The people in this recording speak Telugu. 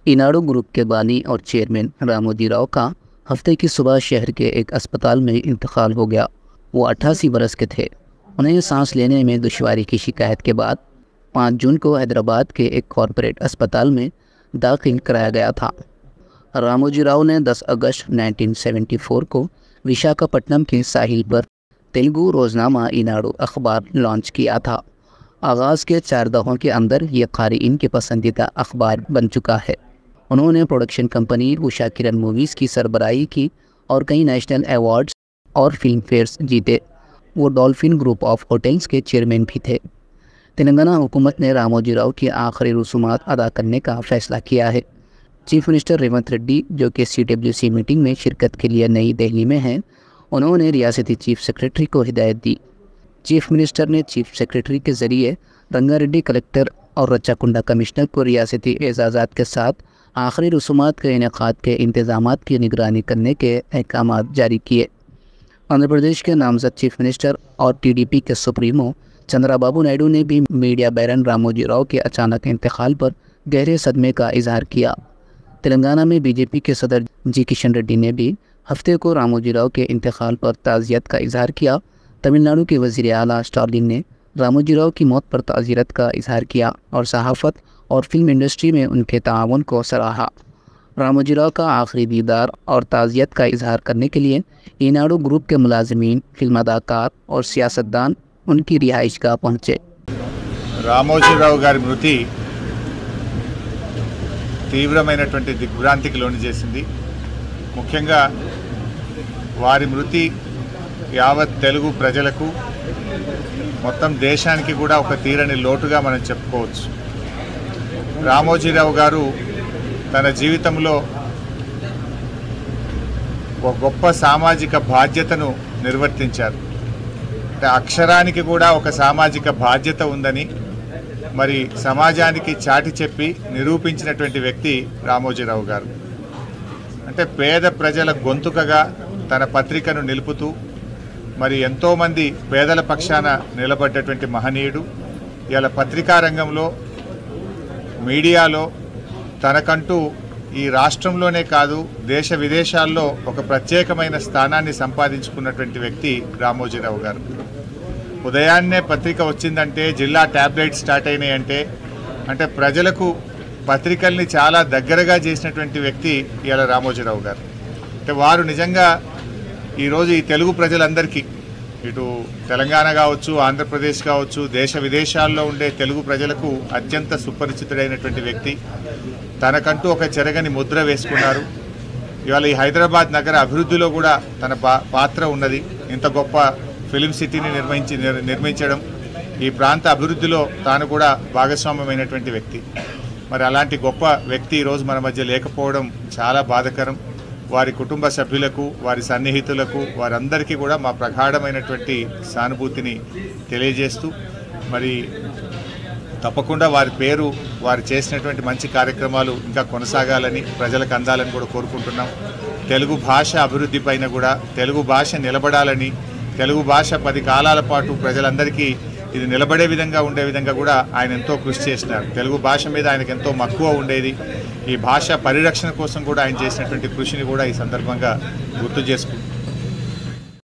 इनाडो ग्रुप के बानी और चेयरमैन रामोजी राव का हफ्ते की सुबह शहर के एक अस्पताल में इंतकाल हो गया। वो 88 बरस के थे। उन्हें सांस लेने में दुश्वारी की शिकायत के बाद 5 जून को हैदराबाद के एक कॉरपोरेट अस्पताल में दाखिल कराया गया था। रामोजी राव ने 10 अगस्त 1974 को विशाखापट्टनम के साहिल पर तेलुगु रोज़नामा ईनाडू अखबार लॉन्च किया था। आगाज़ के 4 दहों के अंदर ये क़ारिईन के पसंदीदा अखबार बन चुका है। उन्होंने production company Usha Kiran movies की सरबराही की और कई नेशनल अवार्ड्स और फिल्म फेयर्स जीते। वो डॉल्फिन ग्रुप ऑफ होटल्स के चेयरमैन भी थे। तेलंगाना हुकूमत ने रामोजी राव की आखिरी रसूमात अदा करने का फ़ैसला किया है। चीफ मिनिस्टर रेवंत रेड्डी, जो कि CWC मीटिंग में शिरकत के लिए नई दिल्ली में हैं, उन्होंने रियासती चीफ सेक्रेटरी को हिदायत दी। चीफ मिनिस्टर ने चीफ सेक्रेटरी के ज़रिए रंगारेड्डी कलेक्टर और रच्चाकुंडा कमिश्नर को रियासती एजाज़ात के साथ आखिरी रसूमात के इनेकाद के इंतज़ामात की निगरानी करने के अहकामात जारी किए। आंध्र प्रदेश के नामज़द चीफ मिनिस्टर और TDP के सुप्रीमो चंद्राबाबू नायडू ने भी मीडिया बैरन रामोजी राव के अचानक इंतकाल पर गहरे सदमे का इजहार किया। तेलंगाना में BJP के सदर G किशन रेड्डी ने भी हफ्ते को रामोजी राव के इंतकाल पर ताज़ियत का इजहार किया। तमिलनाडु के वज़ीर आला स्टालिन ने रामोजी राव की मौत पर ताज़ियत का इजहार किया और सहाफ़त और फिल्म इंडस्ट्री में उनके ताआवुन को सराहा। रामोजी राव का आखिरी दीदार और ताज़ियत का इजहार करने के लिए ईनाडू ग्रुप के मुलाजिमीन, फिल्म अदाकार और सियासतदान उनकी रिहाइशगाह पहुँचे। रामोजी राव गारी मृति తీవ్రమైనటువంటి దిగ్భ్రాంతికి లోను చేసింది। ముఖ్యంగా వారి మృతి యావత్ తెలుగు ప్రజలకు మొత్తం దేశానికి కూడా ఒక తీరని లోటుగా మనం చెప్పుకోవచ్చు। రామోజీరావు గారు తన జీవితంలో ఒక గొప్ప సామాజిక బాధ్యతను నిర్వర్తించారు। అంటే అక్షరానికి కూడా ఒక సామాజిక బాధ్యత ఉందని మరి సమాజానికి చాటి చెప్పి నిరూపించినటువంటి వ్యక్తి రామోజీరావు గారు। అంటే పేద ప్రజల గొంతుకగా తన పత్రికను నిలుపుతూ మరి ఎంతోమంది పేదల పక్షాన నిలబడ్డటువంటి మహనీయుడు। ఇలా పత్రికా రంగంలో, మీడియాలో తనకంటూ ఈ రాష్ట్రంలోనే కాదు దేశ విదేశాల్లో ఒక ప్రత్యేకమైన స్థానాన్ని సంపాదించుకున్నటువంటి వ్యక్తి రామోజీరావు గారు। ఉదయాన్నే పత్రిక వచ్చిందంటే జిల్లా ట్యాబ్లెట్ స్టార్ట్ అయినాయంటే అంటే ప్రజలకు పత్రికల్ని చాలా దగ్గరగా చేసినటువంటి వ్యక్తి ఇలా రామోజీరావు గారు। అంటే వారు నిజంగా ఈరోజు ఈ తెలుగు ప్రజలందరికీ, ఇటు తెలంగాణ కావచ్చు, ఆంధ్రప్రదేశ్ కావచ్చు, దేశ విదేశాల్లో ఉండే తెలుగు ప్రజలకు అత్యంత సుపరిచితుడైనటువంటి వ్యక్తి। తనకంటూ ఒక చెరగని ముద్ర వేసుకున్నారు। ఇవాళ ఈ హైదరాబాద్ నగర అభివృద్ధిలో కూడా తన పాత్ర ఉన్నది। ఇంత గొప్ప ఫిలిం సిటీని నిర్మించడం, ఈ ప్రాంత అభివృద్ధిలో తాను కూడా భాగస్వామ్యమైనటువంటి వ్యక్తి। మరి అలాంటి గొప్ప వ్యక్తి ఈరోజు మన మధ్య లేకపోవడం చాలా బాధాకరం। వారి కుటుంబ సభ్యులకు, వారి సన్నిహితులకు, వారందరికీ కూడా మా ప్రగాఢమైనటువంటి సానుభూతిని తెలియజేస్తూ మరి తప్పకుండా వారి పేరు, వారు చేసినటువంటి మంచి కార్యక్రమాలు ఇంకా కొనసాగాలని, ప్రజలకు అందాలని కూడా కోరుకుంటున్నాం। తెలుగు భాష అభివృద్ధి పైన కూడా, తెలుగు భాష నిలబడాలని, తెలుగు భాష 10 కాలాల పాటు ప్రజలందరికీ ఇది నిలబడే విధంగా ఉండే విధంగా కూడా ఆయన ఎంతో కృషి చేసినారు। తెలుగు భాష మీద ఆయనకు ఎంతో మక్కువ ఉండేది। ఈ భాష పరిరక్షణ కోసం కూడా ఆయన చేసినటువంటి కృషిని కూడా ఈ సందర్భంగా గుర్తు చేసుకుంటున్నాం।